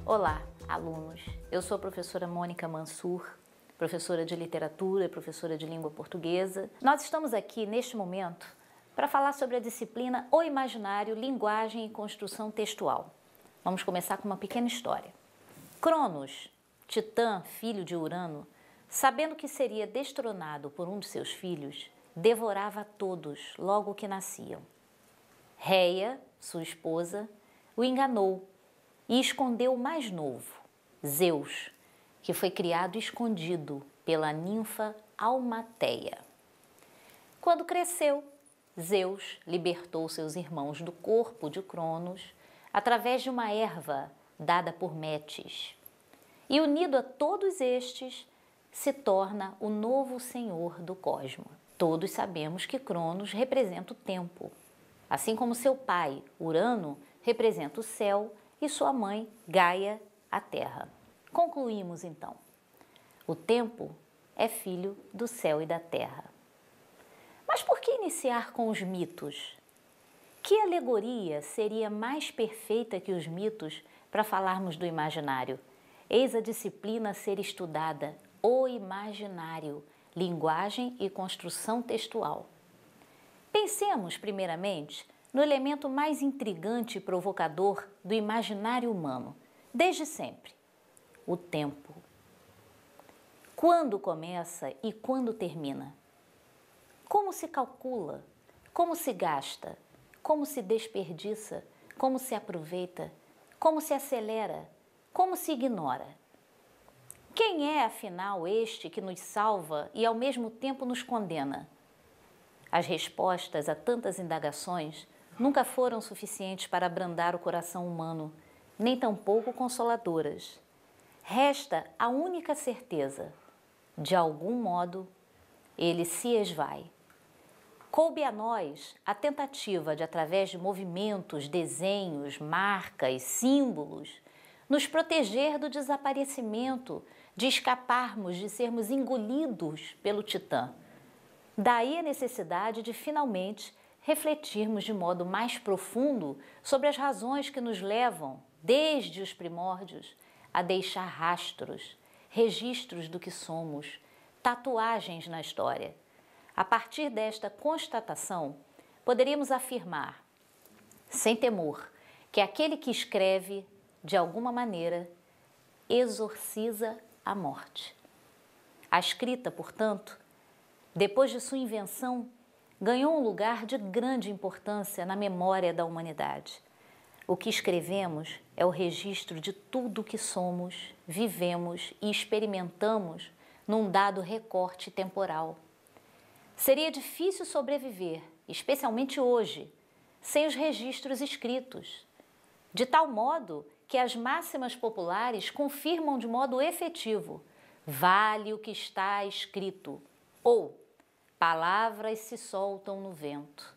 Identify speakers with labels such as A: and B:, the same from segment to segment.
A: Olá, alunos. Eu sou a professora Mônica Mansur, professora de literatura e professora de língua portuguesa. Nós estamos aqui, neste momento, para falar sobre a disciplina O Imaginário, Linguagem e Construção Textual. Vamos começar com uma pequena história. Cronos, Titã, filho de Urano, sabendo que seria destronado por um de seus filhos, devorava a todos logo que nasciam. Reia, sua esposa, o enganou e escondeu o mais novo, Zeus, que foi criado escondido pela ninfa Almateia. Quando cresceu, Zeus libertou seus irmãos do corpo de Cronos através de uma erva dada por Metis. E unido a todos estes, se torna o novo senhor do cosmo. Todos sabemos que Cronos representa o tempo, assim como seu pai, Urano, representa o céu e sua mãe, Gaia, a terra. Concluímos então. O tempo é filho do céu e da terra. Mas por que iniciar com os mitos? Que alegoria seria mais perfeita que os mitos para falarmos do imaginário? Eis a disciplina a ser estudada, o imaginário, linguagem e construção textual. Pensemos, primeiramente, no elemento mais intrigante e provocador do imaginário humano, desde sempre: o tempo. Quando começa e quando termina? Como se calcula? Como se gasta? Como se desperdiça? Como se aproveita? Como se acelera? Como se ignora? Quem é, afinal, este que nos salva e ao mesmo tempo nos condena? As respostas a tantas indagações nunca foram suficientes para abrandar o coração humano, nem tampouco consoladoras. Resta a única certeza: de algum modo, ele se esvai. Coube a nós a tentativa de, através de movimentos, desenhos, marcas, símbolos, nos proteger do desaparecimento, de escaparmos, de sermos engolidos pelo Titã. Daí a necessidade de, finalmente, refletirmos de modo mais profundo sobre as razões que nos levam, desde os primórdios, a deixar rastros, registros do que somos, tatuagens na história. A partir desta constatação, poderíamos afirmar, sem temor, que aquele que escreve, de alguma maneira, exorciza a morte. A escrita, portanto, depois de sua invenção, ganhou um lugar de grande importância na memória da humanidade. O que escrevemos é o registro de tudo o que somos, vivemos e experimentamos num dado recorte temporal. Seria difícil sobreviver, especialmente hoje, sem os registros escritos, de tal modo que as máximas populares confirmam de modo efetivo: vale o que está escrito, ou palavras se soltam no vento.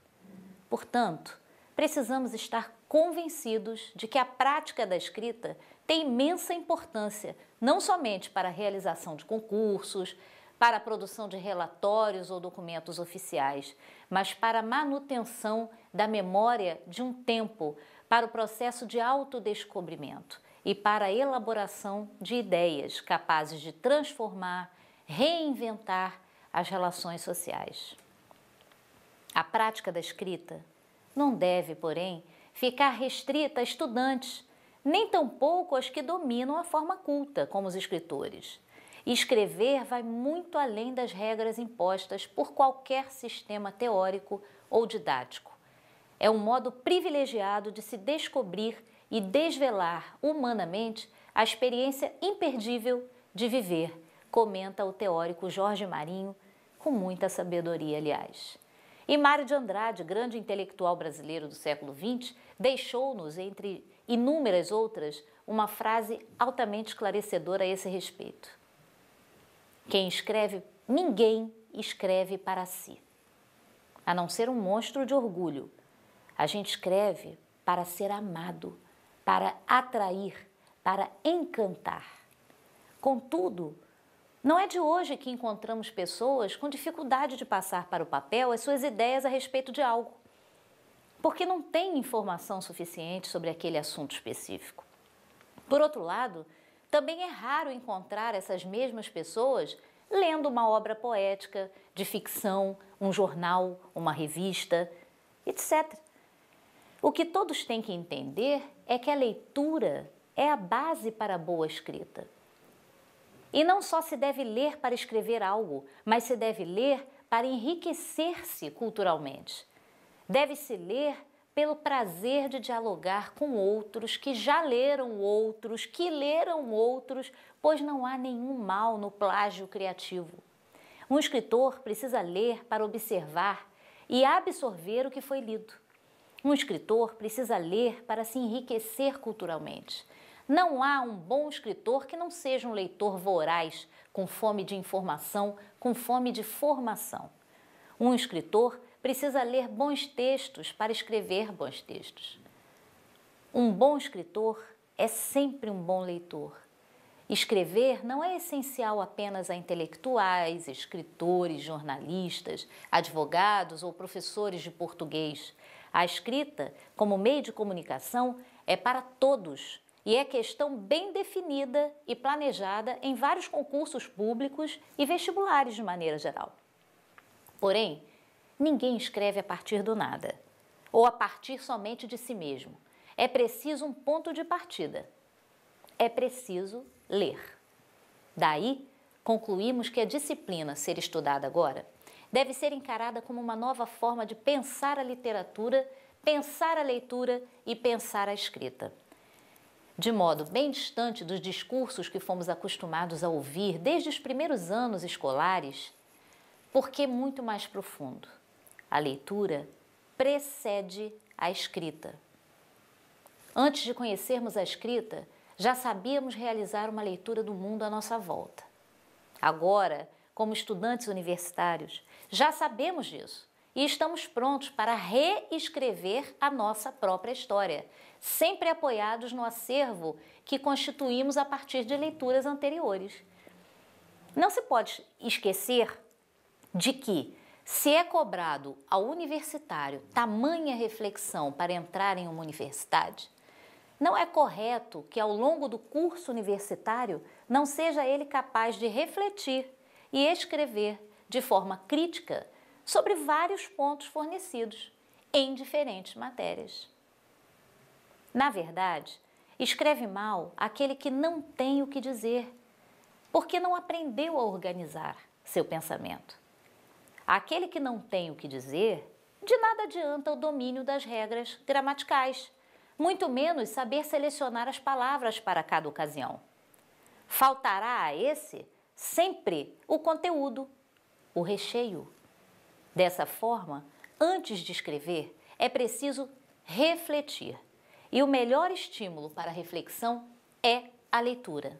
A: Portanto, precisamos estar convencidos de que a prática da escrita tem imensa importância, não somente para a realização de concursos, para a produção de relatórios ou documentos oficiais, mas para a manutenção da memória de um tempo, para o processo de autodescobrimento e para a elaboração de ideias capazes de transformar, reinventar as relações sociais. A prática da escrita não deve, porém, ficar restrita a estudantes, nem tampouco aos que dominam a forma culta, como os escritores. Escrever vai muito além das regras impostas por qualquer sistema teórico ou didático. É um modo privilegiado de se descobrir e desvelar humanamente a experiência imperdível de viver, comenta o teórico Jorge Marinho, com muita sabedoria, aliás. E Mário de Andrade, grande intelectual brasileiro do século XX, deixou-nos, entre inúmeras outras, uma frase altamente esclarecedora a esse respeito. Quem escreve, ninguém escreve para si, a não ser um monstro de orgulho. A gente escreve para ser amado, para atrair, para encantar. Contudo, não é de hoje que encontramos pessoas com dificuldade de passar para o papel as suas ideias a respeito de algo, porque não têm informação suficiente sobre aquele assunto específico. Por outro lado, também é raro encontrar essas mesmas pessoas lendo uma obra poética, de ficção, um jornal, uma revista, etc. O que todos têm que entender é que a leitura é a base para a boa escrita. E não só se deve ler para escrever algo, mas se deve ler para enriquecer-se culturalmente. Deve-se ler pelo prazer de dialogar com outros que já leram outros, que leram outros, pois não há nenhum mal no plágio criativo. Um escritor precisa ler para observar e absorver o que foi lido. Um escritor precisa ler para se enriquecer culturalmente. Não há um bom escritor que não seja um leitor voraz, com fome de informação, com fome de formação. Um escritor precisa ler bons textos para escrever bons textos. Um bom escritor é sempre um bom leitor. Escrever não é essencial apenas a intelectuais, escritores, jornalistas, advogados ou professores de português. A escrita, como meio de comunicação, é para todos e é questão bem definida e planejada em vários concursos públicos e vestibulares de maneira geral. Porém, ninguém escreve a partir do nada, ou a partir somente de si mesmo. É preciso um ponto de partida. É preciso ler. Daí, concluímos que a disciplina a ser estudada agora deve ser encarada como uma nova forma de pensar a literatura, pensar a leitura e pensar a escrita. De modo bem distante dos discursos que fomos acostumados a ouvir desde os primeiros anos escolares, porque muito mais profundo. A leitura precede a escrita. Antes de conhecermos a escrita, já sabíamos realizar uma leitura do mundo à nossa volta. Agora, como estudantes universitários, já sabemos disso e estamos prontos para reescrever a nossa própria história, sempre apoiados no acervo que constituímos a partir de leituras anteriores. Não se pode esquecer de que, se é cobrado ao universitário tamanha reflexão para entrar em uma universidade, não é correto que ao longo do curso universitário não seja ele capaz de refletir e escrever de forma crítica sobre vários pontos fornecidos em diferentes matérias. Na verdade, escreve mal aquele que não tem o que dizer, porque não aprendeu a organizar seu pensamento. Aquele que não tem o que dizer, de nada adianta o domínio das regras gramaticais, muito menos saber selecionar as palavras para cada ocasião. Faltará a esse sempre o conteúdo, o recheio. Dessa forma, antes de escrever, é preciso refletir. E o melhor estímulo para a reflexão é a leitura.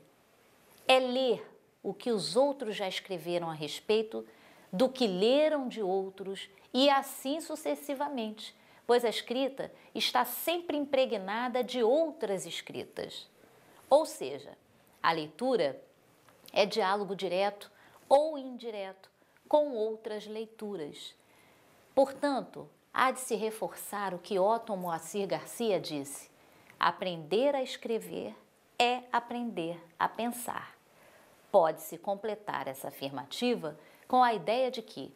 A: É ler o que os outros já escreveram a respeito do que leram de outros e assim sucessivamente, pois a escrita está sempre impregnada de outras escritas. Ou seja, a leitura é diálogo direto ou indireto com outras leituras. Portanto, há de se reforçar o que Otton Moacir Garcia disse: aprender a escrever é aprender a pensar. Pode-se completar essa afirmativa com a ideia de que,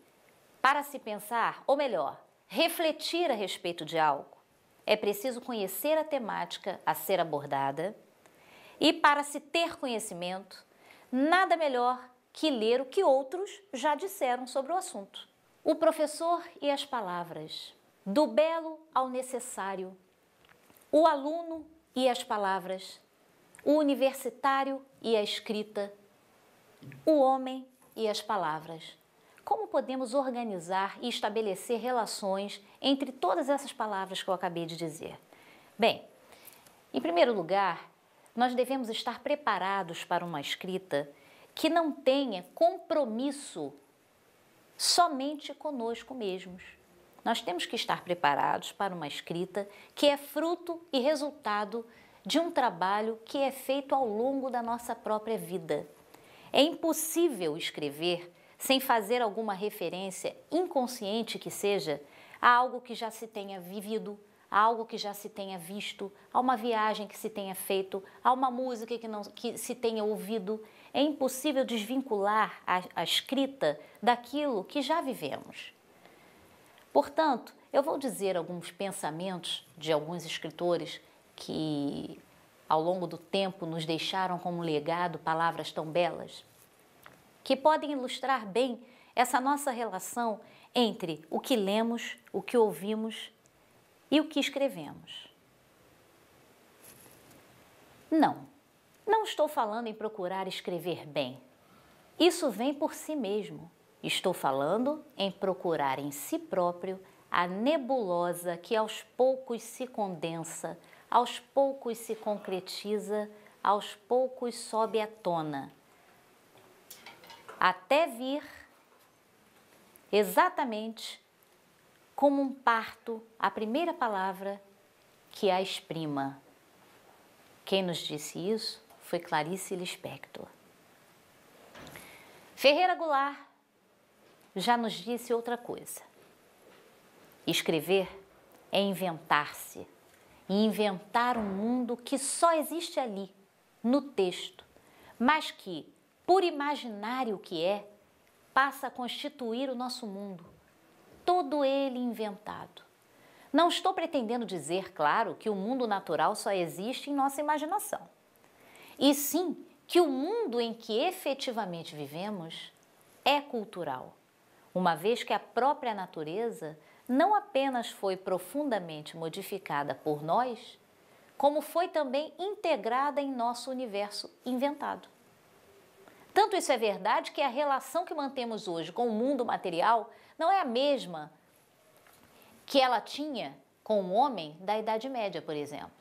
A: para se pensar, ou melhor, refletir a respeito de algo, é preciso conhecer a temática a ser abordada e, para se ter conhecimento, nada melhor que ler o que outros já disseram sobre o assunto. O professor e as palavras, do belo ao necessário, o aluno e as palavras, o universitário e a escrita, o homem e as palavras. Como podemos organizar e estabelecer relações entre todas essas palavras que eu acabei de dizer? Bem, em primeiro lugar, nós devemos estar preparados para uma escrita que não tenha compromisso somente conosco mesmos. Nós temos que estar preparados para uma escrita que é fruto e resultado de um trabalho que é feito ao longo da nossa própria vida. É impossível escrever sem fazer alguma referência inconsciente que seja a algo que já se tenha vivido, a algo que já se tenha visto, a uma viagem que se tenha feito, a uma música que se tenha ouvido. É impossível desvincular a escrita daquilo que já vivemos. Portanto, eu vou dizer alguns pensamentos de alguns escritores que, ao longo do tempo, nos deixaram como legado palavras tão belas, que podem ilustrar bem essa nossa relação entre o que lemos, o que ouvimos e o que escrevemos. Não estou falando em procurar escrever bem. Isso vem por si mesmo. Estou falando em procurar em si próprio a nebulosa que aos poucos se condensa, aos poucos se concretiza, aos poucos sobe à tona, até vir exatamente como um parto a primeira palavra que a exprima. Quem nos disse isso foi Clarice Lispector. Ferreira Goulart já nos disse outra coisa. Escrever é inventar-se, e inventar um mundo que só existe ali, no texto, mas que, por imaginário que é, passa a constituir o nosso mundo, todo ele inventado. Não estou pretendendo dizer, claro, que o mundo natural só existe em nossa imaginação, e sim que o mundo em que efetivamente vivemos é cultural, uma vez que a própria natureza não apenas foi profundamente modificada por nós, como foi também integrada em nosso universo inventado. Tanto isso é verdade que a relação que mantemos hoje com o mundo material não é a mesma que ela tinha com o homem da Idade Média, por exemplo,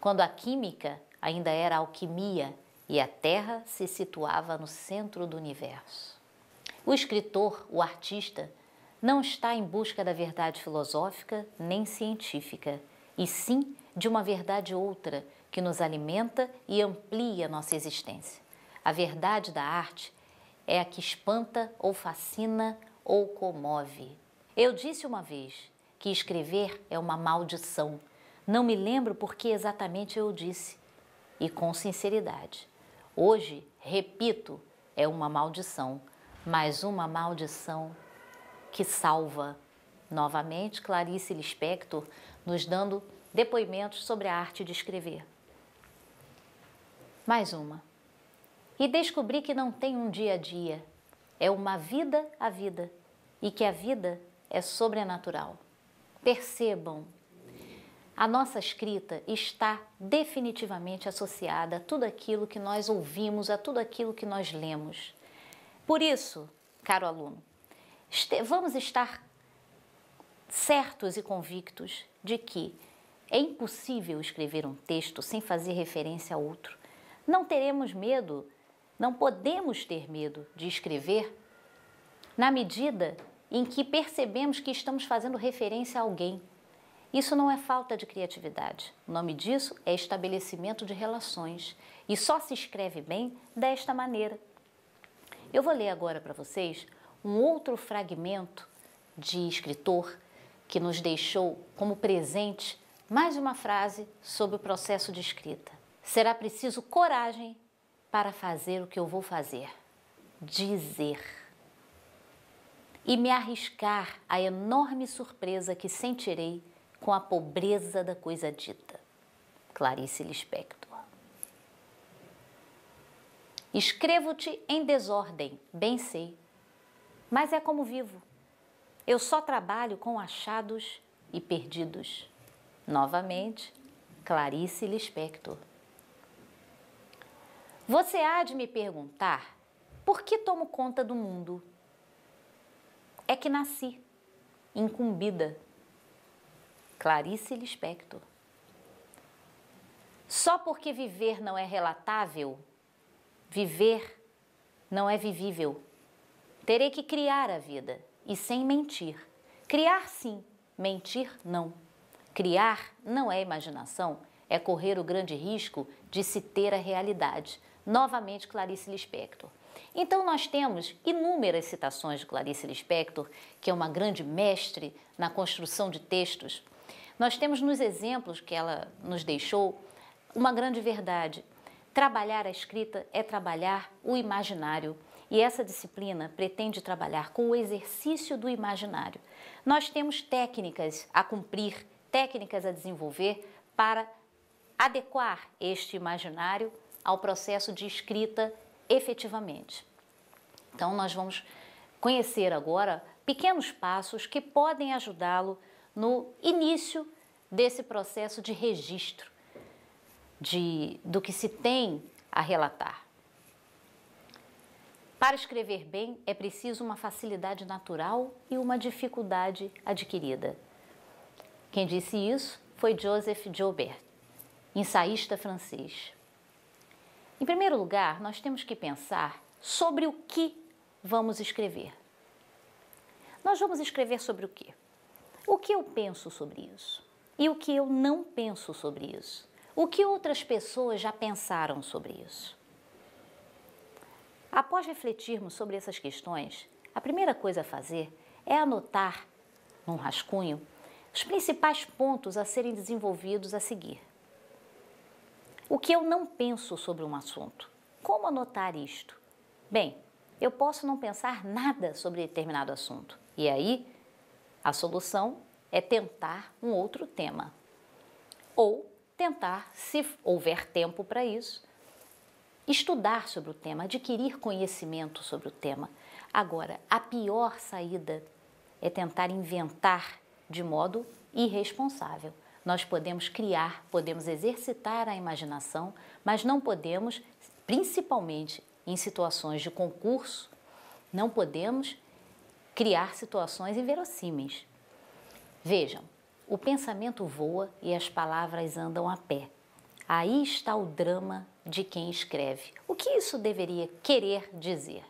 A: quando a química ainda era alquimia e a Terra se situava no centro do universo. O escritor, o artista, não está em busca da verdade filosófica nem científica, e sim de uma verdade outra que nos alimenta e amplia nossa existência. A verdade da arte é a que espanta ou fascina ou comove. Eu disse uma vez que escrever é uma maldição. Não me lembro por que exatamente eu disse, e com sinceridade. Hoje, repito, é uma maldição, mas uma maldição que salva. Novamente, Clarice Lispector nos dando depoimentos sobre a arte de escrever. Mais uma. E descobri que não tem um dia a dia, é uma vida a vida, e que a vida é sobrenatural. Percebam, a nossa escrita está definitivamente associada a tudo aquilo que nós ouvimos, a tudo aquilo que nós lemos. Por isso, caro aluno, vamos estar certos e convictos de que é impossível escrever um texto sem fazer referência a outro. Não teremos medo, não podemos ter medo de escrever na medida em que percebemos que estamos fazendo referência a alguém. Isso não é falta de criatividade. O nome disso é estabelecimento de relações. E só se escreve bem desta maneira. Eu vou ler agora para vocês um outro fragmento de escritor que nos deixou como presente mais uma frase sobre o processo de escrita. Será preciso coragem para fazer o que eu vou fazer, dizer. E me arriscar à enorme surpresa que sentirei com a pobreza da coisa dita. Clarice Lispector. Escrevo-te em desordem, bem sei, mas é como vivo. Eu só trabalho com achados e perdidos. Novamente, Clarice Lispector. Você há de me perguntar por que tomo conta do mundo? É que nasci, incumbida. Clarice Lispector. Só porque viver não é relatável, viver não é vivível. Terei que criar a vida, e sem mentir. Criar sim, mentir não. Criar não é imaginação, é correr o grande risco de se ter a realidade. Novamente, Clarice Lispector. Então, nós temos inúmeras citações de Clarice Lispector, que é uma grande mestre na construção de textos. Nós temos nos exemplos que ela nos deixou uma grande verdade. Trabalhar a escrita é trabalhar o imaginário. E essa disciplina pretende trabalhar com o exercício do imaginário. Nós temos técnicas a cumprir, técnicas a desenvolver para adequar este imaginário ao processo de escrita efetivamente. Então, nós vamos conhecer agora pequenos passos que podem ajudá-lo no início desse processo de registro do que se tem a relatar. Para escrever bem, é preciso uma facilidade natural e uma dificuldade adquirida. Quem disse isso foi Joseph Joubert, ensaísta francês. Em primeiro lugar, nós temos que pensar sobre o que vamos escrever. Nós vamos escrever sobre o quê? O que eu penso sobre isso? E o que eu não penso sobre isso? O que outras pessoas já pensaram sobre isso? Após refletirmos sobre essas questões, a primeira coisa a fazer é anotar, num rascunho, os principais pontos a serem desenvolvidos a seguir. O que eu não penso sobre um assunto? Como anotar isto? Bem, eu posso não pensar nada sobre determinado assunto. E aí, a solução é tentar um outro tema. Ou tentar, se houver tempo para isso, estudar sobre o tema, adquirir conhecimento sobre o tema. Agora, a pior saída é tentar inventar de modo irresponsável. Nós podemos criar, podemos exercitar a imaginação, mas não podemos, principalmente em situações de concurso, não podemos criar situações inverossímeis. Vejam, o pensamento voa e as palavras andam a pé. Aí está o drama de quem escreve. O que isso deveria querer dizer?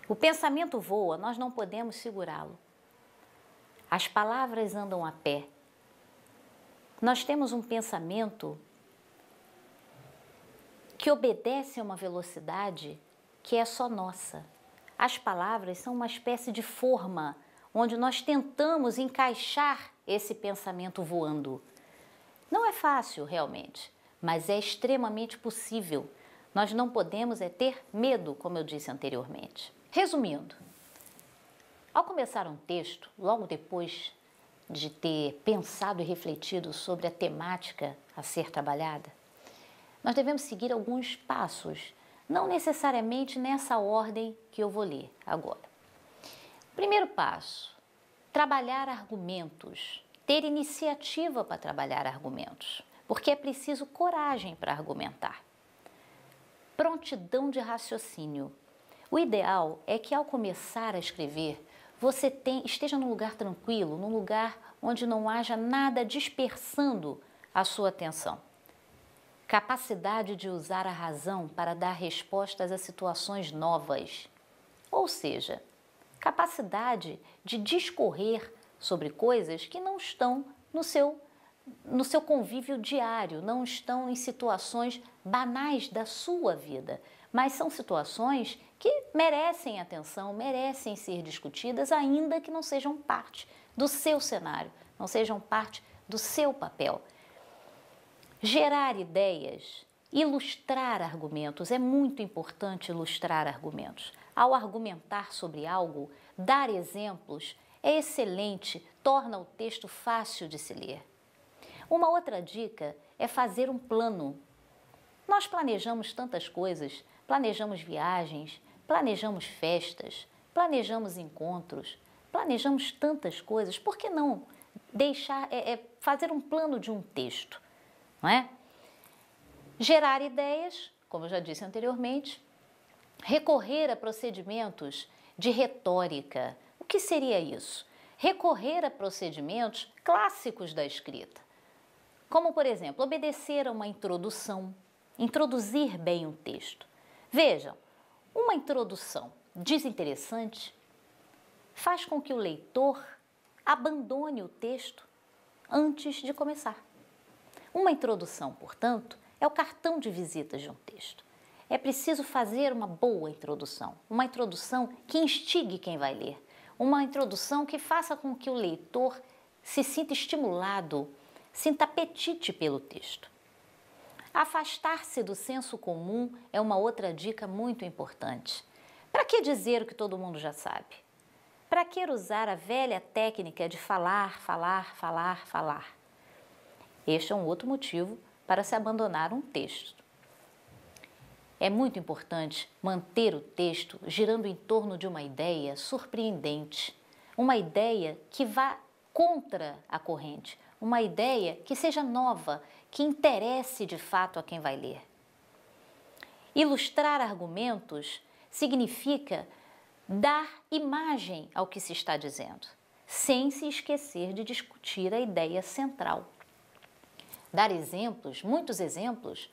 A: O pensamento voa, nós não podemos segurá-lo. As palavras andam a pé. Nós temos um pensamento que obedece a uma velocidade que é só nossa. As palavras são uma espécie de forma onde nós tentamos encaixar esse pensamento voando. Não é fácil, realmente, mas é extremamente possível. Nós não podemos ter medo, como eu disse anteriormente. Resumindo, ao começar um texto, logo depois de ter pensado e refletido sobre a temática a ser trabalhada, nós devemos seguir alguns passos, não necessariamente nessa ordem que eu vou ler agora. Primeiro passo, trabalhar argumentos. Ter iniciativa para trabalhar argumentos, porque é preciso coragem para argumentar. Prontidão de raciocínio. O ideal é que ao começar a escrever, você esteja num lugar tranquilo, num lugar onde não haja nada dispersando a sua atenção. Capacidade de usar a razão para dar respostas a situações novas. Ou seja, capacidade de discorrer sobre coisas que não estão no seu convívio diário, não estão em situações banais da sua vida, mas são situações que merecem atenção, merecem ser discutidas, ainda que não sejam parte do seu cenário, não sejam parte do seu papel. Gerar ideias, ilustrar argumentos, é muito importante ilustrar argumentos. Ao argumentar sobre algo, dar exemplos é excelente, torna o texto fácil de se ler. Uma outra dica é fazer um plano. Nós planejamos tantas coisas, planejamos viagens, planejamos festas, planejamos encontros, planejamos tantas coisas. Por que não fazer um plano de um texto, não é? Gerar ideias, como eu já disse anteriormente, recorrer a procedimentos de retórica. O que seria isso? Recorrer a procedimentos clássicos da escrita, como, por exemplo, obedecer a uma introdução, introduzir bem um texto. Vejam, uma introdução desinteressante faz com que o leitor abandone o texto antes de começar. Uma introdução, portanto, é o cartão de visitas de um texto. É preciso fazer uma boa introdução, uma introdução que instigue quem vai ler, uma introdução que faça com que o leitor se sinta estimulado, sinta apetite pelo texto. Afastar-se do senso comum é uma outra dica muito importante. Para que dizer o que todo mundo já sabe? Para que usar a velha técnica de falar, falar, falar, falar? Este é um outro motivo para se abandonar um texto. É muito importante manter o texto girando em torno de uma ideia surpreendente, uma ideia que vá contra a corrente, uma ideia que seja nova, que interesse de fato a quem vai ler. Ilustrar argumentos significa dar imagem ao que se está dizendo, sem se esquecer de discutir a ideia central. Dar exemplos, muitos exemplos,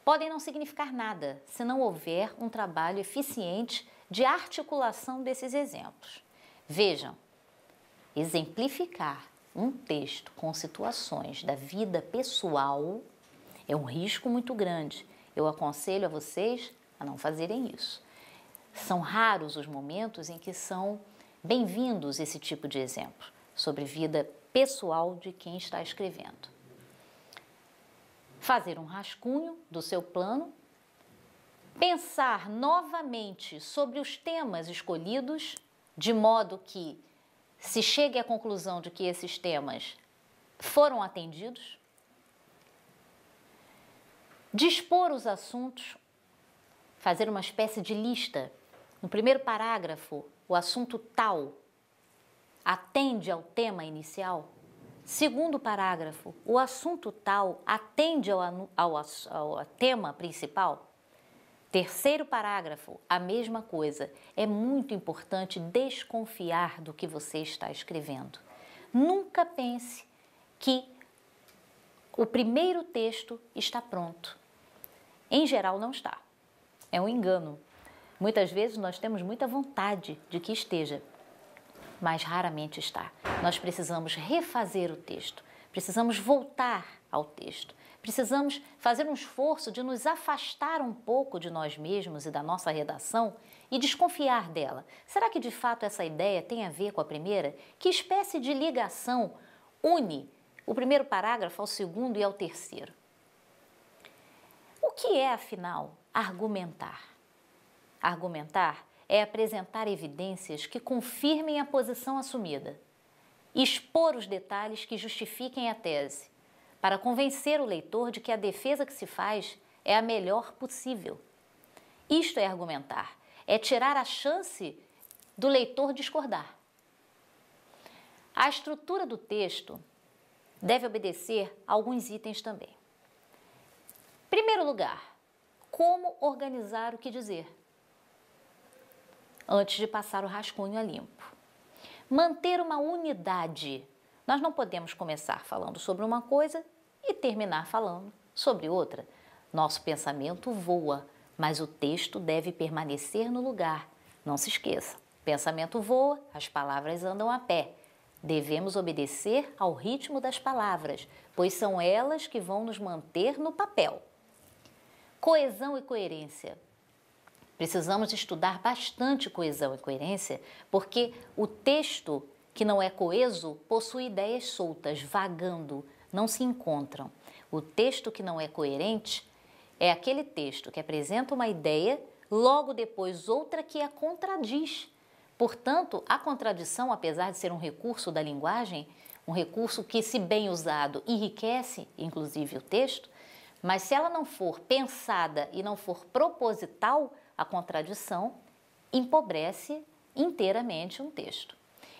A: podem não significar nada se não houver um trabalho eficiente de articulação desses exemplos. Vejam, exemplificar um texto com situações da vida pessoal é um risco muito grande. Eu aconselho a vocês a não fazerem isso. São raros os momentos em que são bem-vindos esse tipo de exemplo sobre vida pessoal de quem está escrevendo. Fazer um rascunho do seu plano, pensar novamente sobre os temas escolhidos, de modo que se chegue à conclusão de que esses temas foram atendidos, dispor os assuntos, fazer uma espécie de lista. No primeiro parágrafo, o assunto tal atende ao tema inicial. Segundo parágrafo, o assunto tal atende ao tema principal. Terceiro parágrafo, a mesma coisa. É muito importante desconfiar do que você está escrevendo. Nunca pense que o primeiro texto está pronto. Em geral, não está. É um engano. Muitas vezes nós temos muita vontade de que esteja, mas raramente está. Nós precisamos refazer o texto, precisamos voltar ao texto, precisamos fazer um esforço de nos afastar um pouco de nós mesmos e da nossa redação e desconfiar dela. Será que de fato essa ideia tem a ver com a primeira? Que espécie de ligação une o primeiro parágrafo ao segundo e ao terceiro? O que é, afinal, argumentar? Argumentar é apresentar evidências que confirmem a posição assumida, expor os detalhes que justifiquem a tese, para convencer o leitor de que a defesa que se faz é a melhor possível. Isto é argumentar, é tirar a chance do leitor discordar. A estrutura do texto deve obedecer a alguns itens também. Em primeiro lugar, como organizar o que dizer antes de passar o rascunho a limpo. Manter uma unidade. Nós não podemos começar falando sobre uma coisa e terminar falando sobre outra. Nosso pensamento voa, mas o texto deve permanecer no lugar. Não se esqueça, pensamento voa, as palavras andam a pé. Devemos obedecer ao ritmo das palavras, pois são elas que vão nos manter no papel. Coesão e coerência. Precisamos estudar bastante coesão e coerência, porque o texto que não é coeso possui ideias soltas, vagando, não se encontram. O texto que não é coerente é aquele texto que apresenta uma ideia, logo depois outra que a contradiz. Portanto, a contradição, apesar de ser um recurso da linguagem, um recurso que, se bem usado, enriquece, inclusive, o texto, mas se ela não for pensada e não for proposital, a contradição empobrece inteiramente um texto.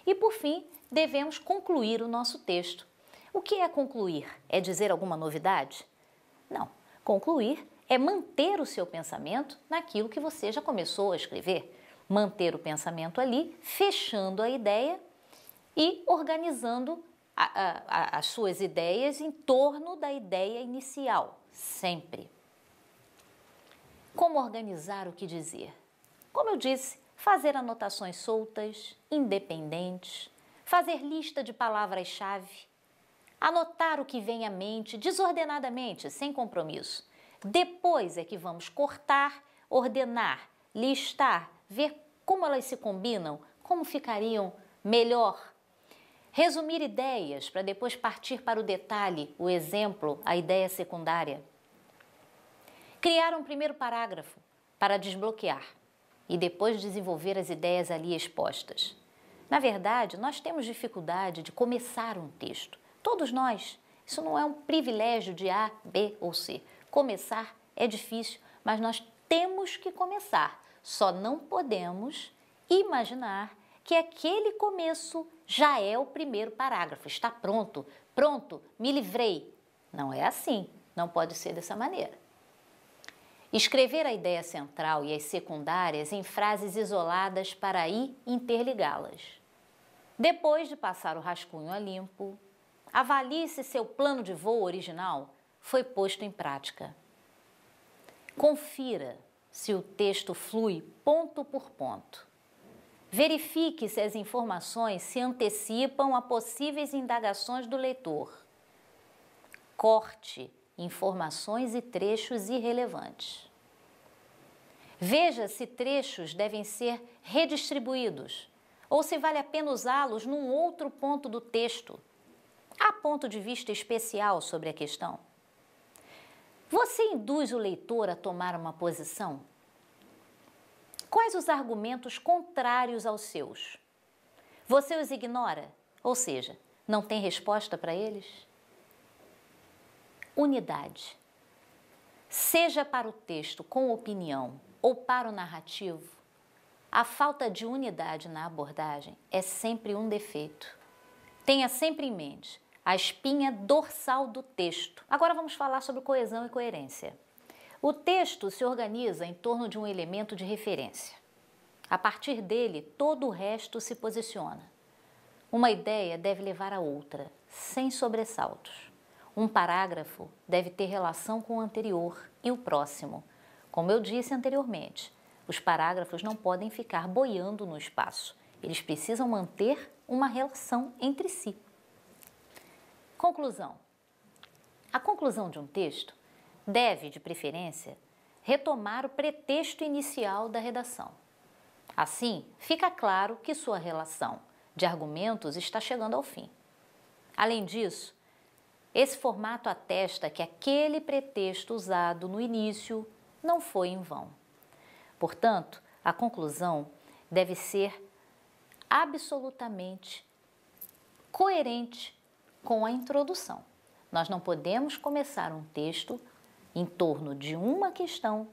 A: E, por fim, devemos concluir o nosso texto. O que é concluir? É dizer alguma novidade? Não. Concluir é manter o seu pensamento naquilo que você já começou a escrever. Manter o pensamento ali, fechando a ideia e organizando as suas ideias em torno da ideia inicial, sempre. Como organizar o que dizer? Como eu disse, fazer anotações soltas, independentes, fazer lista de palavras-chave, anotar o que vem à mente desordenadamente, sem compromisso. Depois é que vamos cortar, ordenar, listar, ver como elas se combinam, como ficariam melhor. Resumir ideias para depois partir para o detalhe, o exemplo, a ideia secundária. Criar um primeiro parágrafo para desbloquear e depois desenvolver as ideias ali expostas. Na verdade, nós temos dificuldade de começar um texto. Todos nós. Isso não é um privilégio de A, B ou C. Começar é difícil, mas nós temos que começar. Só não podemos imaginar que aquele começo já é o primeiro parágrafo. Está pronto, pronto, me livrei. Não é assim, não pode ser dessa maneira. Escrever a ideia central e as secundárias em frases isoladas para aí interligá-las. Depois de passar o rascunho a limpo, avalie se seu plano de voo original foi posto em prática. Confira se o texto flui ponto por ponto. Verifique se as informações se antecipam a possíveis indagações do leitor. Corte informações e trechos irrelevantes. Veja se trechos devem ser redistribuídos ou se vale a pena usá-los num outro ponto do texto. Há ponto de vista especial sobre a questão? Você induz o leitor a tomar uma posição? Quais os argumentos contrários aos seus? Você os ignora? Ou seja, não tem resposta para eles? Unidade. Seja para o texto com opinião ou para o narrativo, a falta de unidade na abordagem é sempre um defeito. Tenha sempre em mente a espinha dorsal do texto. Agora vamos falar sobre coesão e coerência. O texto se organiza em torno de um elemento de referência. A partir dele, todo o resto se posiciona. Uma ideia deve levar a outra, sem sobressaltos. Um parágrafo deve ter relação com o anterior e o próximo. Como eu disse anteriormente, os parágrafos não podem ficar boiando no espaço. Eles precisam manter uma relação entre si. Conclusão. A conclusão de um texto deve, de preferência, retomar o pretexto inicial da redação. Assim, fica claro que sua relação de argumentos está chegando ao fim. Além disso, esse formato atesta que aquele pretexto usado no início não foi em vão. Portanto, a conclusão deve ser absolutamente coerente com a introdução. Nós não podemos começar um texto em torno de uma questão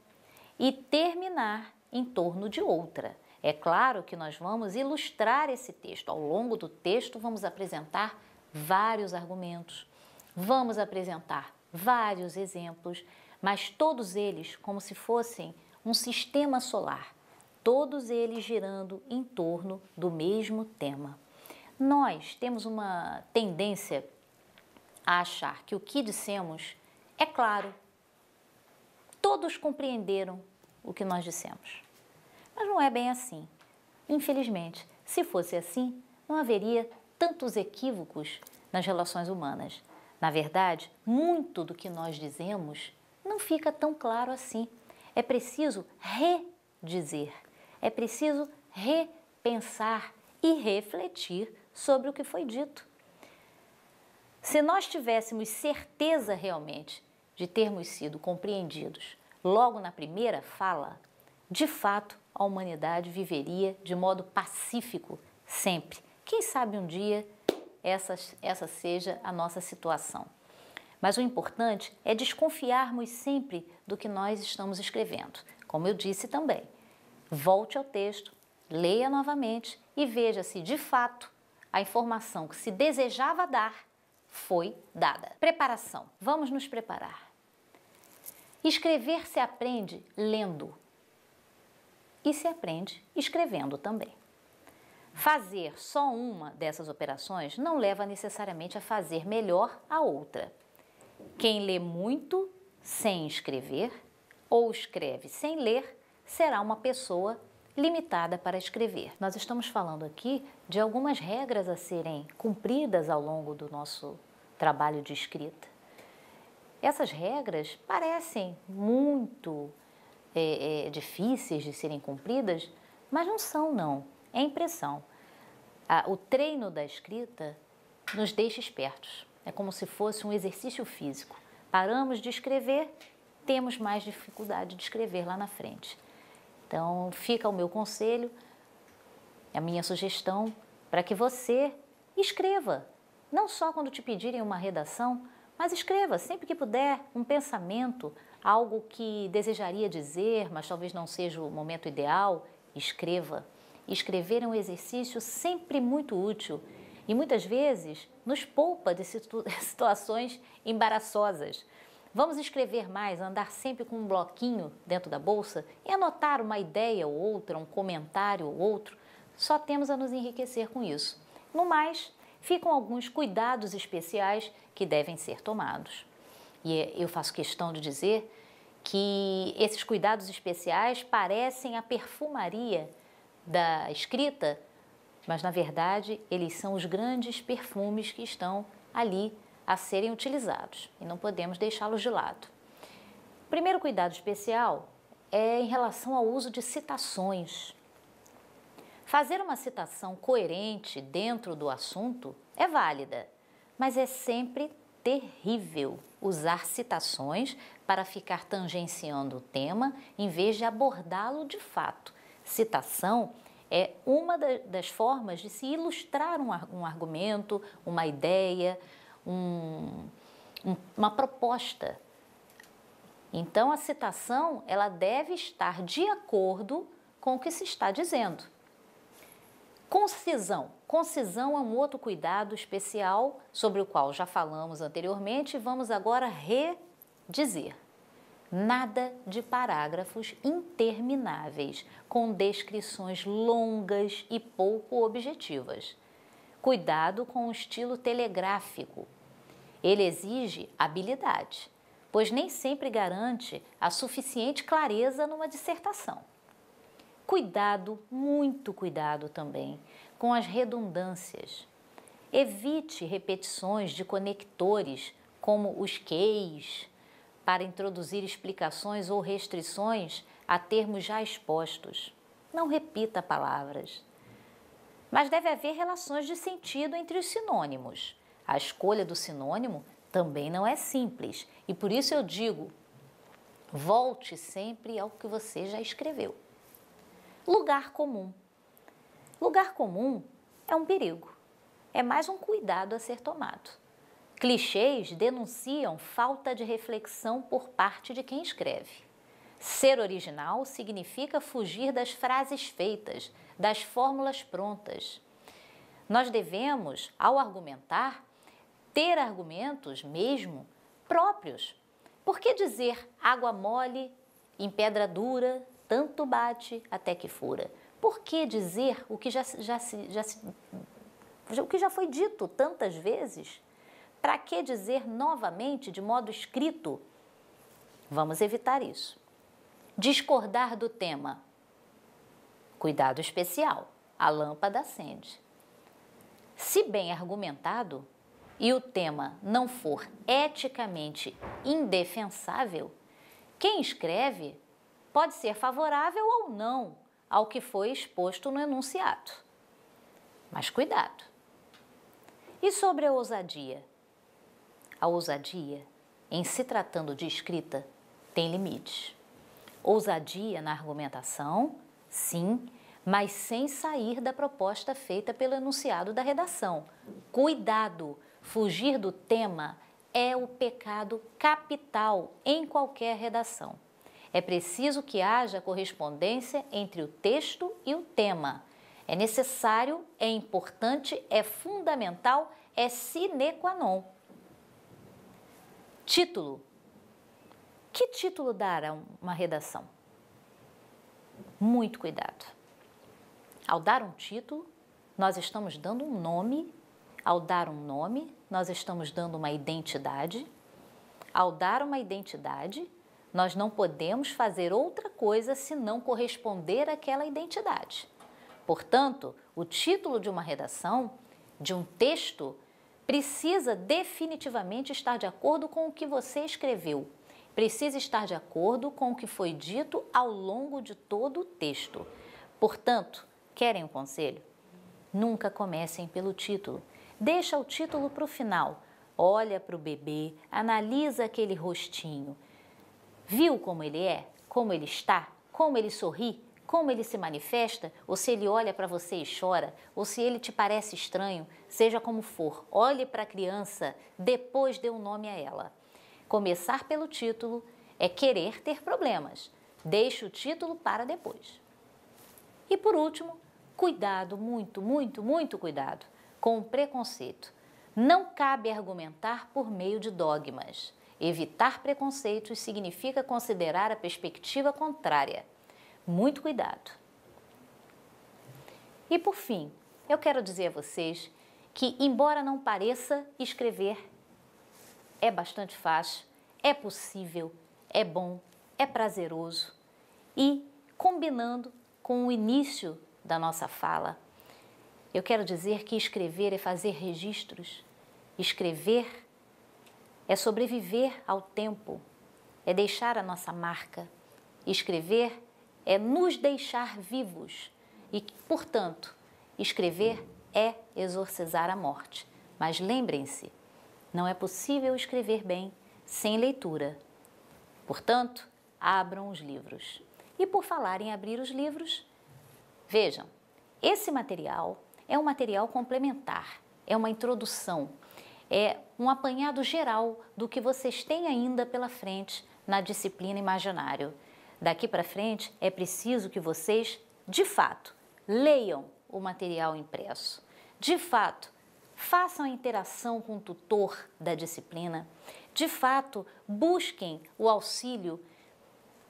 A: e terminar em torno de outra. É claro que nós vamos ilustrar esse texto. Ao longo do texto, vamos apresentar vários argumentos, vamos apresentar vários exemplos, mas todos eles como se fossem um sistema solar, todos eles girando em torno do mesmo tema. Nós temos uma tendência a achar que o que dissemos é claro. Todos compreenderam o que nós dissemos. Mas não é bem assim. Infelizmente, se fosse assim, não haveria tantos equívocos nas relações humanas. Na verdade, muito do que nós dizemos não fica tão claro assim. É preciso redizer, é preciso repensar e refletir sobre o que foi dito. Se nós tivéssemos certeza realmente de termos sido compreendidos logo na primeira fala, de fato a humanidade viveria de modo pacífico sempre. Quem sabe um dia essa seja a nossa situação. Mas o importante é desconfiarmos sempre do que nós estamos escrevendo. Como eu disse também, volte ao texto, leia novamente e veja se de fato a informação que se desejava dar foi dada. Preparação. Vamos nos preparar. Escrever se aprende lendo e se aprende escrevendo também. Fazer só uma dessas operações não leva necessariamente a fazer melhor a outra. Quem lê muito sem escrever ou escreve sem ler será uma pessoa limitada para escrever. Nós estamos falando aqui de algumas regras a serem cumpridas ao longo do nosso trabalho de escrita. Essas regras parecem muito difíceis de serem cumpridas, mas não são, não. É impressão. O treino da escrita nos deixa espertos. É como se fosse um exercício físico. Paramos de escrever, temos mais dificuldade de escrever lá na frente. Então, fica o meu conselho, a minha sugestão, para que você escreva. Não só quando te pedirem uma redação, mas escreva sempre que puder um pensamento, algo que desejaria dizer, mas talvez não seja o momento ideal. Escreva. Escrever é um exercício sempre muito útil e muitas vezes nos poupa de situações embaraçosas. Vamos escrever mais, andar sempre com um bloquinho dentro da bolsa e anotar uma ideia ou outra, um comentário ou outro. Só temos a nos enriquecer com isso. No mais, ficam alguns cuidados especiais que devem ser tomados. E eu faço questão de dizer que esses cuidados especiais parecem a perfumaria da escrita, mas na verdade eles são os grandes perfumes que estão ali a serem utilizados e não podemos deixá-los de lado. O primeiro cuidado especial é em relação ao uso de citações. Fazer uma citação coerente dentro do assunto é válida, mas é sempre terrível usar citações para ficar tangenciando o tema em vez de abordá-lo de fato. Citação é uma das formas de se ilustrar um argumento, uma ideia, uma proposta. Então, a citação ela deve estar de acordo com o que se está dizendo. Concisão. Concisão é um outro cuidado especial sobre o qual já falamos anteriormente e vamos agora redizer. Nada de parágrafos intermináveis, com descrições longas e pouco objetivas. Cuidado com o estilo telegráfico. Ele exige habilidade, pois nem sempre garante a suficiente clareza numa dissertação. Cuidado, muito cuidado também, com as redundâncias. Evite repetições de conectores, como os queis, para introduzir explicações ou restrições a termos já expostos. Não repita palavras. Mas deve haver relações de sentido entre os sinônimos. A escolha do sinônimo também não é simples e por isso eu digo, volte sempre ao que você já escreveu. Lugar comum. Lugar comum é um perigo, é mais um cuidado a ser tomado. Clichês denunciam falta de reflexão por parte de quem escreve. Ser original significa fugir das frases feitas, das fórmulas prontas. Nós devemos, ao argumentar, ter argumentos mesmo próprios. Por que dizer água mole em pedra dura, tanto bate até que fura? Por que dizer o que já foi dito tantas vezes? Para que dizer novamente de modo escrito? Vamos evitar isso. Discordar do tema. Cuidado especial, a lâmpada acende. Se bem argumentado e o tema não for eticamente indefensável, quem escreve pode ser favorável ou não ao que foi exposto no enunciado. Mas cuidado. E sobre a ousadia? A ousadia, em se tratando de escrita, tem limites. Ousadia na argumentação, sim, mas sem sair da proposta feita pelo enunciado da redação. Cuidado! Fugir do tema é o pecado capital em qualquer redação. É preciso que haja correspondência entre o texto e o tema. É necessário, é importante, é fundamental, é sine qua non. Título. Que título dar a uma redação? Muito cuidado. Ao dar um título, nós estamos dando um nome. Ao dar um nome, nós estamos dando uma identidade. Ao dar uma identidade, nós não podemos fazer outra coisa senão corresponder àquela identidade. Portanto, o título de uma redação, de um texto, precisa definitivamente estar de acordo com o que você escreveu. Precisa estar de acordo com o que foi dito ao longo de todo o texto. Portanto, querem um conselho? Nunca comecem pelo título. Deixa o título para o final. Olha para o bebê, analisa aquele rostinho. Viu como ele é? Como ele está? Como ele sorri? Como ele se manifesta? Ou se ele olha para você e chora? Ou se ele te parece estranho? Seja como for, olhe para a criança, depois dê um nome a ela. Começar pelo título é querer ter problemas. Deixe o título para depois. E por último, cuidado, muito cuidado com o preconceito. Não cabe argumentar por meio de dogmas. Evitar preconceitos significa considerar a perspectiva contrária. Muito cuidado. E por fim, eu quero dizer a vocês que, embora não pareça, escrever é bastante fácil, é possível, é bom, é prazeroso. E, combinando com o início da nossa fala, eu quero dizer que escrever é fazer registros. Escrever é sobreviver ao tempo, é deixar a nossa marca. Escrever é nos deixar vivos e, portanto, escrever é exorcizar a morte. Mas lembrem-se, não é possível escrever bem sem leitura. Portanto, abram os livros. E por falar em abrir os livros, vejam, esse material é um material complementar, é uma introdução, é um apanhado geral do que vocês têm ainda pela frente na disciplina imaginário. Daqui para frente é preciso que vocês, de fato, leiam o material impresso. De fato, façam a interação com o tutor da disciplina. De fato, busquem o auxílio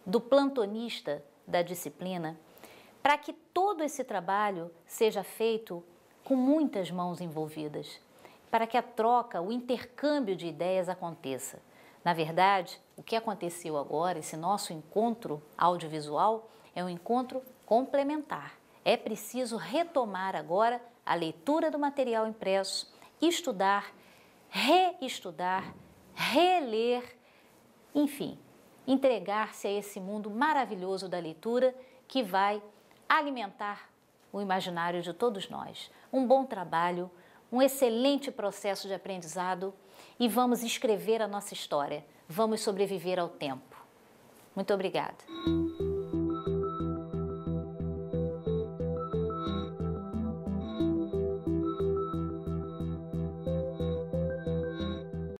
A: do plantonista da disciplina para que todo esse trabalho seja feito com muitas mãos envolvidas, para que a troca, o intercâmbio de ideias aconteça. Na verdade, o que aconteceu agora, esse nosso encontro audiovisual, é um encontro complementar. É preciso retomar agora a leitura do material impresso, estudar, reestudar, reler, enfim, entregar-se a esse mundo maravilhoso da leitura que vai alimentar o imaginário de todos nós. Um bom trabalho, um excelente processo de aprendizado e vamos escrever a nossa história, vamos sobreviver ao tempo. Muito obrigada.